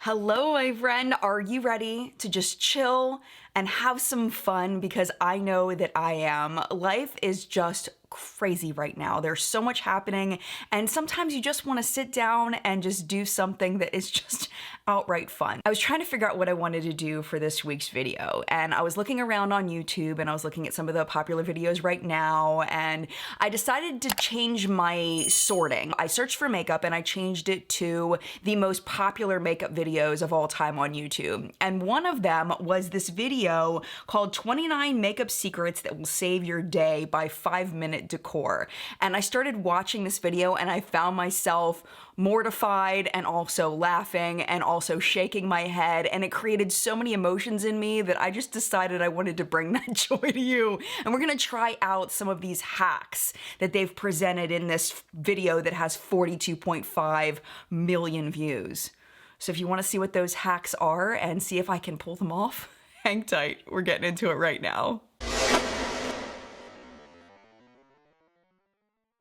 Hello, my friend. Are you ready to just chill and have some fun? Because I know that I am. Life is just crazy right now. There's so much happening, and sometimes you just want to sit down and just do something that is just outright fun. I was trying to figure out what I wanted to do for this week's video, and I was looking around on YouTube and I was looking at some of the popular videos right now, and I decided to change my sorting. I searched for makeup and I changed it to the most popular makeup videos of all time on YouTube. And one of them was this video called 29 Makeup Secrets That Will Save Your Day by 5 Minute Decor. And I started watching this video and I found myself mortified and also laughing and also shaking my head, and it created so many emotions in me that I just decided I wanted to bring that joy to you. And we're gonna try out some of these hacks that they've presented in this video that has 42.5 million views. So if you want to see what those hacks are and see if I can pull them off, hang tight. We're getting into it right now.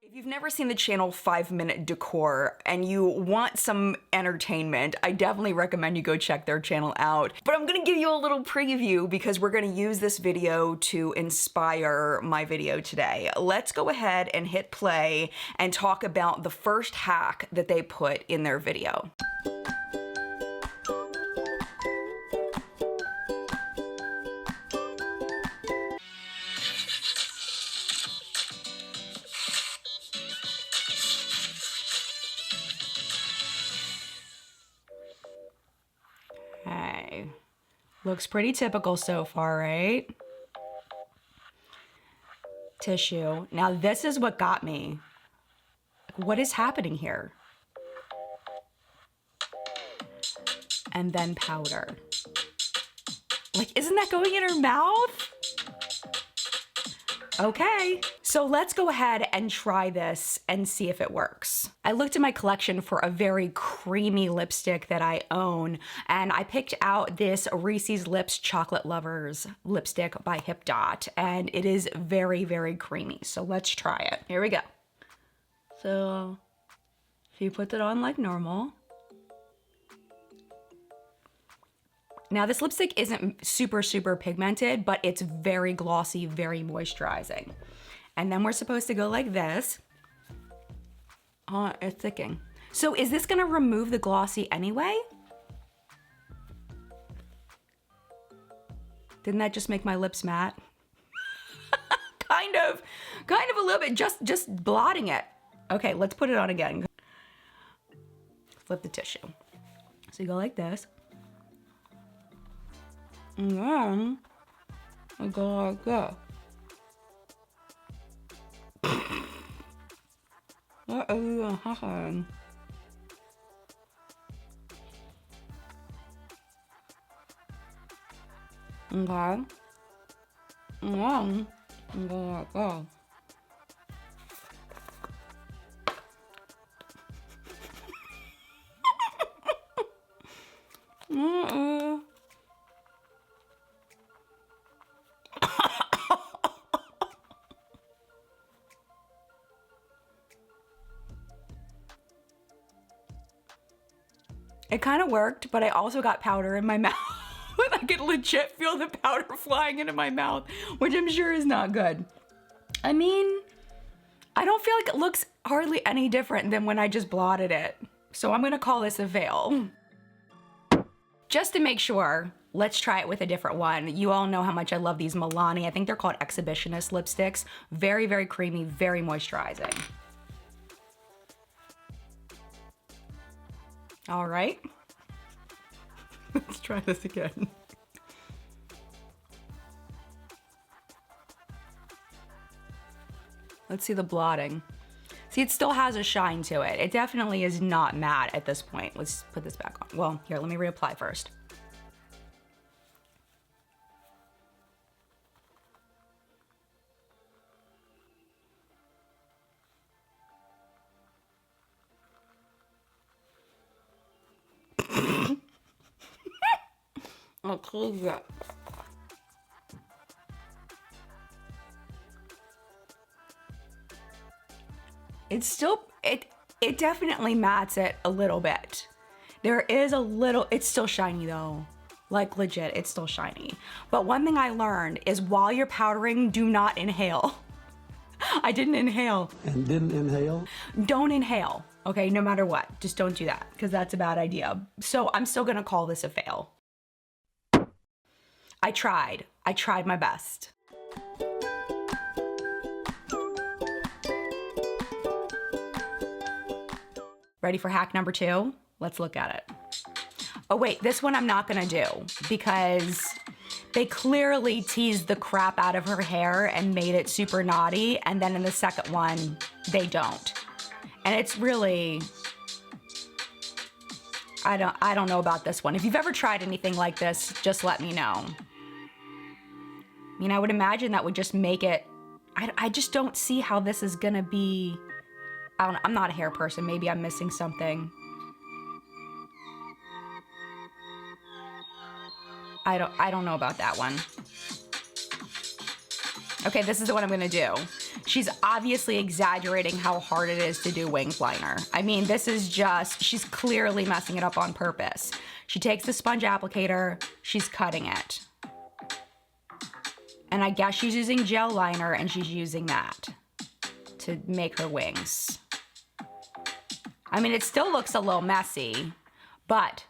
If you've never seen the channel 5 Minute Decor and you want some entertainment, I definitely recommend you go check their channel out. But I'm gonna give you a little preview because we're gonna use this video to inspire my video today. Let's go ahead and hit play and talk about the first hack that they put in their video. Okay, looks pretty typical so far, right? Tissue. Now this is what got me. What is happening here? And then powder. Like, isn't that going in her mouth? Okay, so let's go ahead and try this and see if it works. I looked in my collection for a very creamy lipstick that I own, and I picked out this Reese's Lips Chocolate Lovers lipstick by Hip Dot, and it is very, very creamy. So let's try it. Here we go. So if you put it on like normal. Now this lipstick isn't super pigmented, but it's very glossy, very moisturizing. And then we're supposed to go like this. Oh, it's thicking. So is this gonna remove the glossy anyway? Didn't that just make my lips matte? kind of a little bit, just blotting it. Okay, let's put it on again. Flip the tissue. So you go like this. And then I go like that. What are you gonna happen? Okay. And then I go like that. It kind of worked, but I also got powder in my mouth. I could legit feel the powder flying into my mouth, which I'm sure is not good. I mean, I don't feel like it looks hardly any different than when I just blotted it. So I'm gonna call this a fail. Just to make sure, let's try it with a different one. You all know how much I love these Milani. I think they're called Exhibitionist lipsticks. Very, very creamy, very moisturizing. All right, let's try this again. Let's see the blotting. See, it still has a shine to it. It definitely is not matte at this point. Let's put this back on. Well, here, let me reapply first. I'll close that. It's still, it definitely mattes it a little bit. There is a little, it's still shiny though. Like legit, it's still shiny. But one thing I learned is while you're powdering, do not inhale. I didn't inhale. And didn't inhale? Don't inhale, okay, no matter what. Just don't do that, because that's a bad idea. So I'm still gonna call this a fail. I tried my best. Ready for hack number 2? Let's look at it. Oh wait, this one I'm not gonna do because they clearly teased the crap out of her hair and made it super naughty, and then in the second one, they don't. And it's really, I don't know about this one. If you've ever tried anything like this, just let me know. I mean, I would imagine that would just make it, I just don't see how this is gonna be, I'm not a hair person, maybe I'm missing something. I don't know about that one. Okay, this is the one I'm gonna do. She's obviously exaggerating how hard it is to do winged liner. I mean, this is just, she's clearly messing it up on purpose. She takes the sponge applicator, she's cutting it. And I guess she's using gel liner and she's using that to make her wings. I mean, it still looks a little messy, but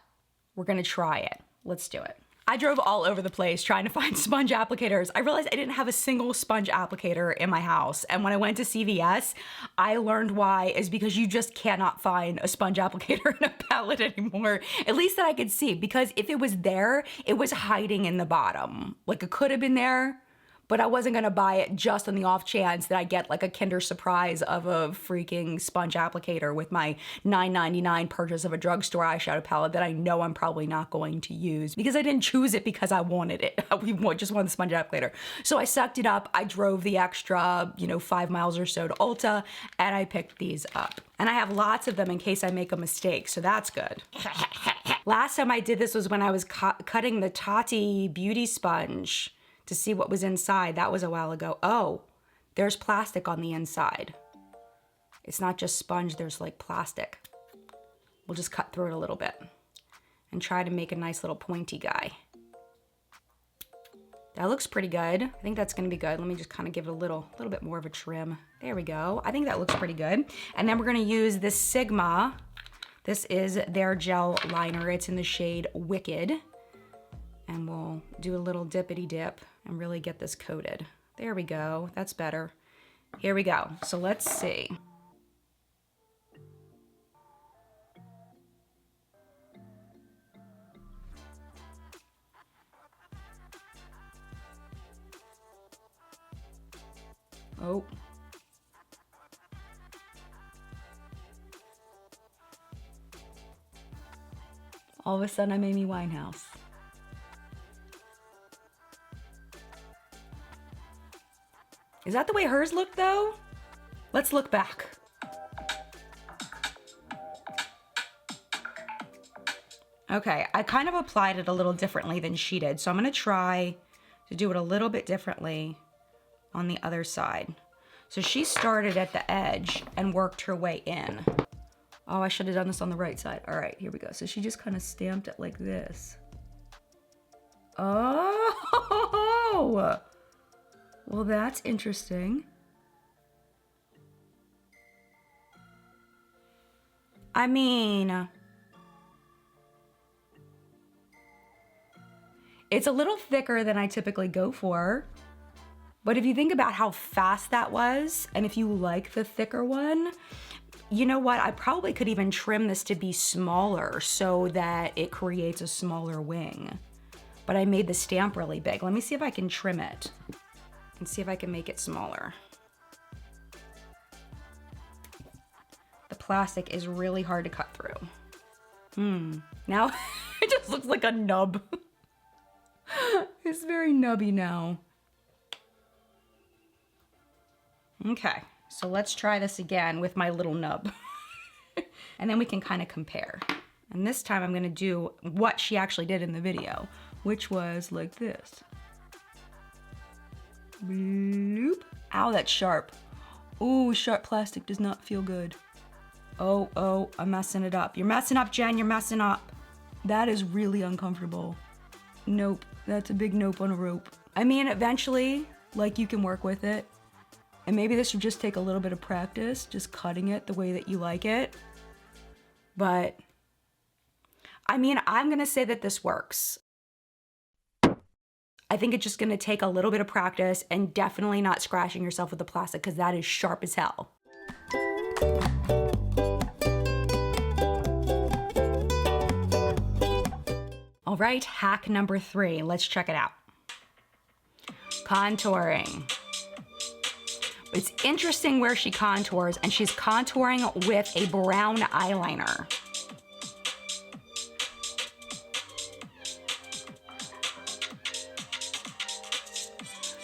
we're gonna try it. Let's do it. I drove all over the place trying to find sponge applicators. I realized I didn't have a single sponge applicator in my house. And when I went to CVS, I learned why is because you just cannot find a sponge applicator in a palette anymore. At least that I could see, because if it was there, it was hiding in the bottom. Like it could have been there, but I wasn't gonna buy it just on the off chance that I get like a Kinder Surprise of a freaking sponge applicator with my $9.99 purchase of a drugstore eyeshadow palette that I know I'm probably not going to use because I didn't choose it because I wanted it. We just wanted the sponge applicator. So I sucked it up. I drove the extra, 5 miles or so to Ulta and I picked these up. And I have lots of them in case I make a mistake, so that's good. Last time I did this was when I was cutting the Tati beauty sponge to see what was inside. That was a while ago. Oh, there's plastic on the inside. It's not just sponge, there's like plastic. We'll just cut through it a little bit and try to make a nice little pointy guy. That looks pretty good. I think that's gonna be good. Let me just kind of give it a little bit more of a trim. There we go. I think that looks pretty good. And then we're gonna use this Sigma. This is their gel liner. It's in the shade Wicked. And we'll do a little dippity dip and really get this coated. There we go, that's better. Here we go, so let's see. Oh. All of a sudden I'm Amy Winehouse. Is that the way hers looked though? Let's look back. Okay, I kind of applied it a little differently than she did, so I'm gonna try to do it a little bit differently on the other side. So she started at the edge and worked her way in. Oh, I should have done this on the right side. All right, here we go. So she just kind of stamped it like this. Oh! Well, that's interesting. I mean, it's a little thicker than I typically go for, but if you think about how fast that was, and if you like the thicker one, you know what? I probably could even trim this to be smaller so that it creates a smaller wing. But I made the stamp really big. Let me see if I can trim it and see if I can make it smaller. The plastic is really hard to cut through. Now it just looks like a nub. It's very nubby now. Okay, so let's try this again with my little nub. And then we can kind of compare. And this time I'm gonna do what she actually did in the video, which was like this. Bloop. Ow, that's sharp. Ooh, sharp plastic does not feel good. Oh, I'm messing it up. You're messing up, Jen, you're messing up. That is really uncomfortable. Nope, that's a big nope on a rope. I mean, eventually, like, you can work with it. And maybe this would just take a little bit of practice, just cutting it the way that you like it. But, I mean, I'm gonna say that this works. I think it's just gonna take a little bit of practice and definitely not scratching yourself with the plastic because that is sharp as hell. All right, hack number 3, let's check it out. Contouring. It's interesting where she contours, and she's contouring with a brown eyeliner.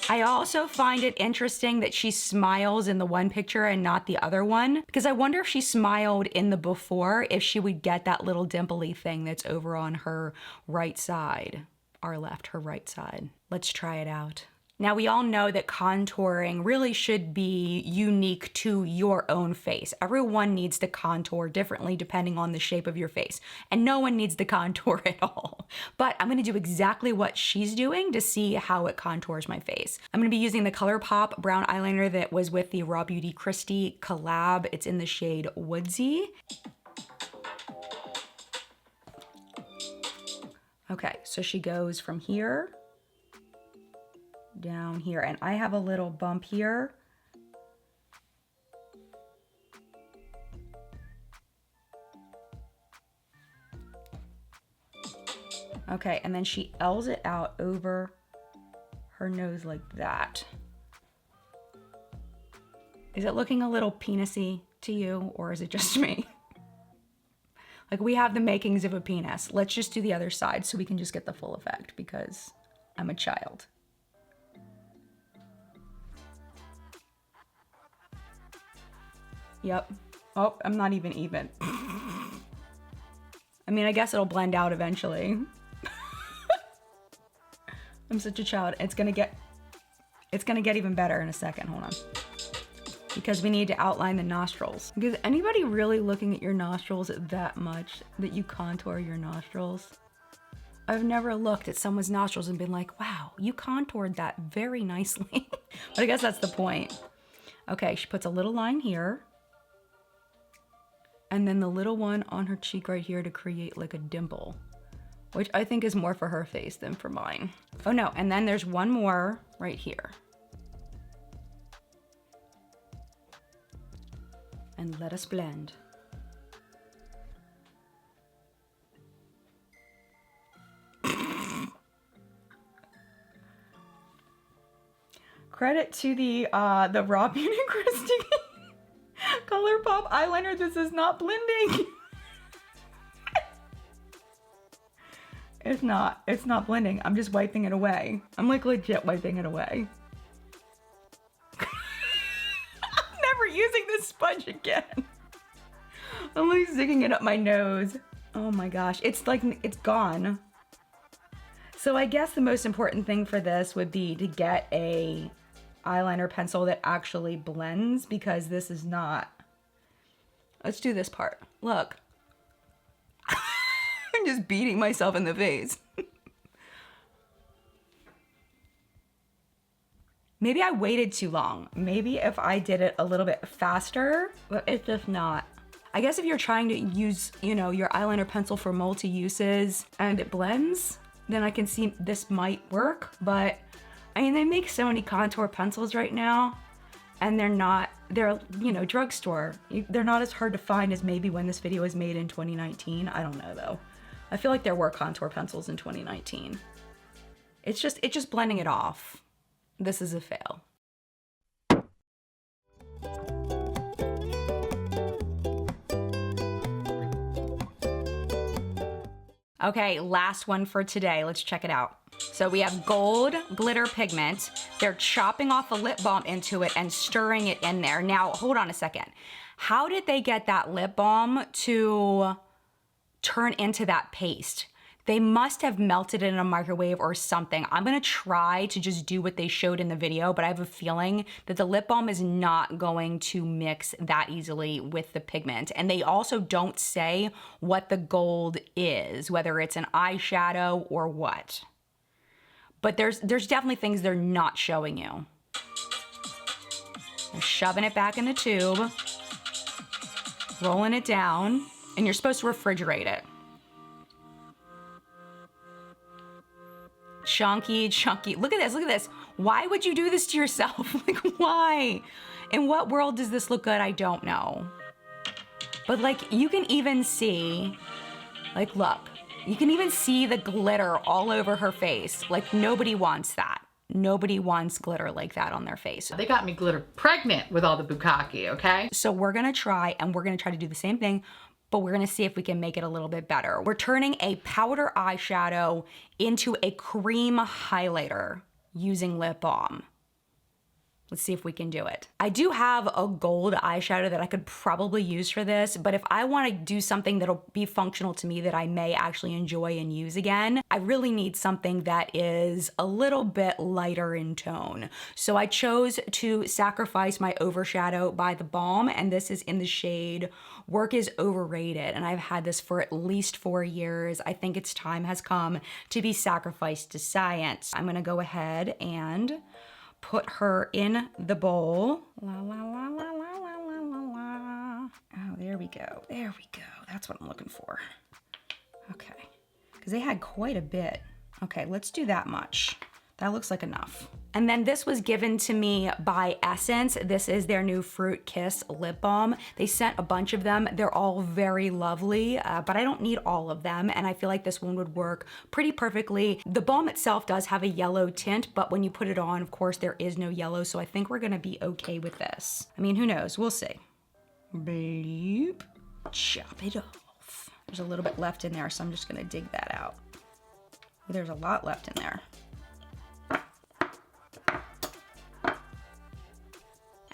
I also find it interesting that she smiles in the one picture and not the other one, because I wonder if she smiled in the before, if she would get that little dimply thing that's over on her right side. Our left, her right side. Let's try it out. Now, we all know that contouring really should be unique to your own face. Everyone needs to contour differently depending on the shape of your face, and no one needs to contour at all. But I'm gonna do exactly what she's doing to see how it contours my face. I'm gonna be using the ColourPop brown eyeliner that was with the Raw Beauty Kristi collab. It's in the shade Woodsy. Okay, so she goes from here down here, and I have a little bump here. Okay, and then she L's it out over her nose like that. Is it looking a little penis-y to you, or is it just me? Like, we have the makings of a penis. Let's just do the other side so we can just get the full effect, because I'm a child. Yep. Oh, I'm not even. I mean, I guess it'll blend out eventually. I'm such a child. It's gonna get even better in a second. Hold on. Because we need to outline the nostrils. Is anybody really looking at your nostrils that much that you contour your nostrils? I've never looked at someone's nostrils and been like, wow, you contoured that very nicely. But I guess that's the point. Okay, she puts a little line here. And then the little one on her cheek right here to create like a dimple, which I think is more for her face than for mine. Oh no, and then there's one more right here. And let us blend. Credit to the Raw Beauty Kristi ColourPop eyeliner. This is not blending. It's not blending. I'm just wiping it away. I'm like legit wiping it away. I'm never using this sponge again. I'm like sticking it up my nose. Oh my gosh, it's like, it's gone. So I guess the most important thing for this would be to get a eyeliner pencil that actually blends, because this is not. Let's do this part. Look. I'm just beating myself in the face. Maybe I waited too long. Maybe if I did it a little bit faster, but it's just not. I guess if you're trying to use, you know, your eyeliner pencil for multi-uses and it blends, then I can see this might work. But I mean, they make so many contour pencils right now, and they're, you know, drugstore. They're not as hard to find as maybe when this video was made in 2019. I don't know though. I feel like there were contour pencils in 2019. It's just blending it off. This is a fail. Okay, last one for today. Let's check it out. So we have gold glitter pigment. They're chopping off a lip balm into it and stirring it in there. Now, hold on a second. How did they get that lip balm to turn into that paste? They must have melted it in a microwave or something. I'm gonna try to just do what they showed in the video, but I have a feeling that the lip balm is not going to mix that easily with the pigment. And they also don't say what the gold is, whether it's an eyeshadow or what. But there's definitely things they're not showing you. They're shoving it back in the tube, rolling it down, and you're supposed to refrigerate it. Chunky, chunky. Look at this, look at this. Why would you do this to yourself? Like, why? In what world does this look good? I don't know. But like, you can even see, like, look, you can even see the glitter all over her face. Like, nobody wants that. Nobody wants glitter like that on their face. They got me glitter pregnant with all the bukkake, okay? So we're gonna try, and we're gonna try to do the same thing, but we're gonna see if we can make it a little bit better. We're turning a powder eyeshadow into a cream highlighter using lip balm. Let's see if we can do it. I do have a gold eyeshadow that I could probably use for this, but if I wanna do something that'll be functional to me that I may actually enjoy and use again, I really need something that is a little bit lighter in tone. So I chose to sacrifice my overshadow by the balm, and this is in the shade Work is Overrated, and I've had this for at least 4 years. I think its time has come to be sacrificed to science. I'm gonna go ahead and put her in the bowl. La, la, la, la, la, la, la, la, la. Oh, there we go. There we go. That's what I'm looking for. Okay. Because they had quite a bit. Okay, let's do that much. That looks like enough. And then this was given to me by Essence. This is their new Fruit Kiss lip balm. They sent a bunch of them. They're all very lovely, but I don't need all of them. And I feel like this one would work pretty perfectly. The balm itself does have a yellow tint, but when you put it on, of course, there is no yellow. So I think we're gonna be okay with this. I mean, who knows? We'll see. Bleep. Chop it off. There's a little bit left in there, so I'm just gonna dig that out. There's a lot left in there.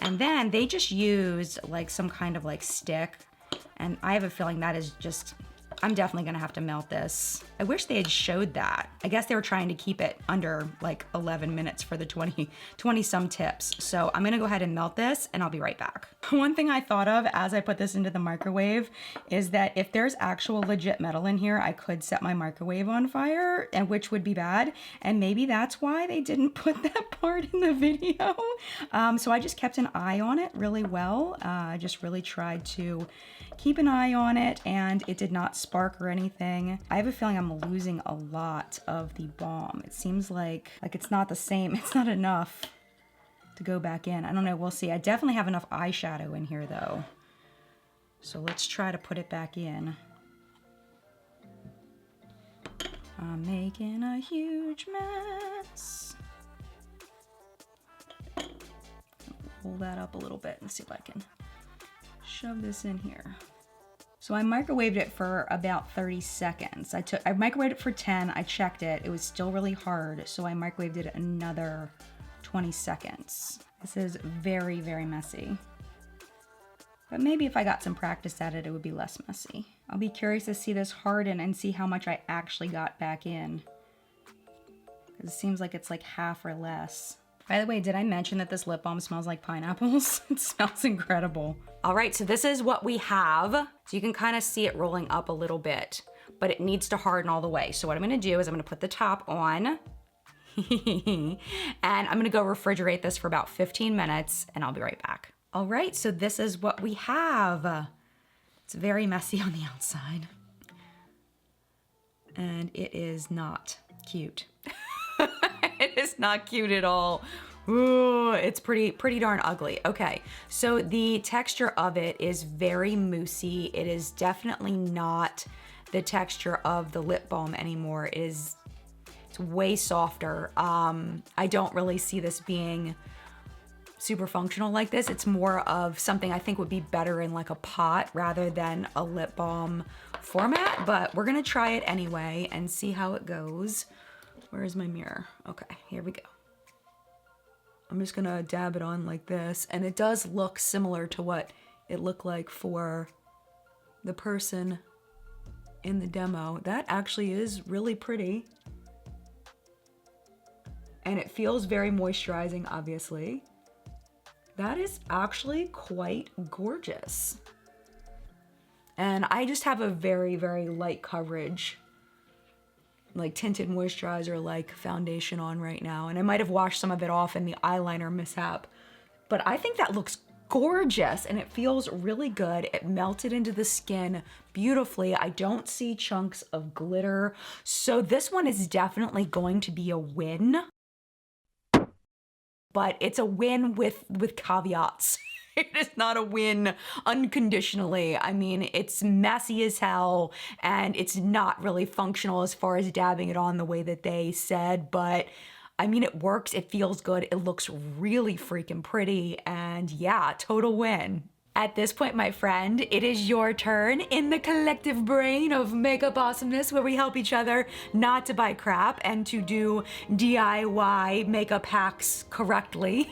And then they just used like some kind of like stick. And I have a feeling that is just, I'm definitely gonna have to melt this. I wish they had showed that. I guess they were trying to keep it under like 11 minutes for the 20 some tips. So I'm gonna go ahead and melt this and I'll be right back. One thing I thought of as I put this into the microwave is that if there's actual legit metal in here, I could set my microwave on fire, and which would be bad. And maybe that's why they didn't put that part in the video. So I just kept an eye on it really well. I just really tried to keep an eye on it, and it did not spark or anything. I have a feeling I'm losing a lot of the balm. It seems like it's not the same. It's not enough to go back in. I don't know, we'll see. I definitely have enough eyeshadow in here though. So let's try to put it back in. I'm making a huge mess. Pull that up a little bit and see if I can shove this in here. So I microwaved it for about 30 seconds. I microwaved it for 10, I checked it, it was still really hard, so I microwaved it another 20 seconds. This is very, very messy. But maybe if I got some practice at it, it would be less messy. I'll be curious to see this harden and see how much I actually got back in. Because it seems like it's like half or less. By the way, did I mention that this lip balm smells like pineapples? It smells incredible. All right, so this is what we have. So you can kind of see it rolling up a little bit, but it needs to harden all the way. So what I'm gonna do is I'm gonna put the top on and I'm gonna go refrigerate this for about 15 minutes and I'll be right back. All right, so this is what we have. It's very messy on the outside. And it is not cute. It is not cute at all. Ooh, it's pretty darn ugly. Okay, so the texture of it is very moussey. It is definitely not the texture of the lip balm anymore. It's way softer. I don't really see this being super functional like this. It's more of something I think would be better in like a pot rather than a lip balm format, but we're gonna try it anyway and see how it goes. Where's my mirror? Okay, here we go. I'm just gonna dab it on like this, and it does look similar to what it looked like for the person in the demo. That actually is really pretty. And it feels very moisturizing, obviously. That is actually quite gorgeous. And I just have a very, very light coverage, like tinted moisturizer, like foundation on right now. And I might have washed some of it off in the eyeliner mishap, but I think that looks gorgeous and it feels really good. It melted into the skin beautifully. I don't see chunks of glitter. So this one is definitely going to be a win, but it's a win with caveats. It is not a win unconditionally. I mean, it's messy as hell and it's not really functional as far as dabbing it on the way that they said, but I mean, it works, it feels good, it looks really freaking pretty, and yeah, total win. At this point, my friend, it is your turn in the collective brain of makeup awesomeness, where we help each other not to buy crap and to do DIY makeup hacks correctly.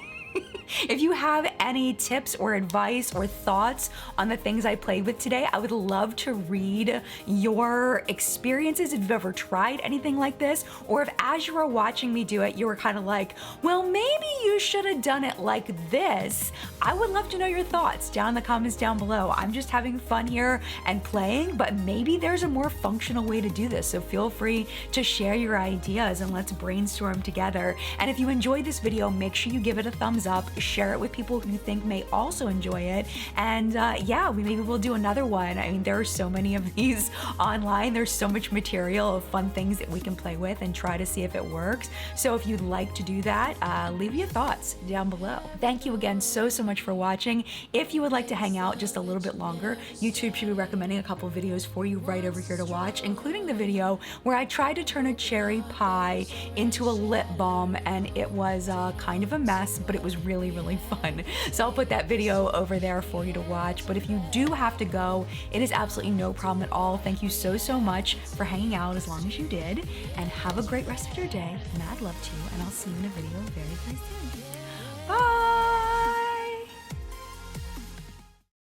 If you have any tips or advice or thoughts on the things I played with today, I would love to read your experiences if you've ever tried anything like this, or if as you were watching me do it, you were kind of like, well, maybe you should have done it like this. I would love to know your thoughts down in the comments down below. I'm just having fun here and playing, but maybe there's a more functional way to do this. So feel free to share your ideas and let's brainstorm together. And if you enjoyed this video, make sure you give it a thumbs up, share it with people who you think may also enjoy it, and yeah, maybe we'll do another one. I mean, there are so many of these online. There's so much material of fun things that we can play with and try to see if it works. So if you'd like to do that, leave your thoughts down below. Thank you again so much for watching. If you would like to hang out just a little bit longer, YouTube should be recommending a couple videos for you right over here to watch, including the video where I tried to turn a cherry pie into a lip balm, and it was kind of a mess, but it was really fun. So I'll put that video over there for you to watch. But if you do have to go, it is absolutely no problem at all. Thank you so much for hanging out as long as you did, and have a great rest of your day. Mad love to you, and I'll see you in a video very soon.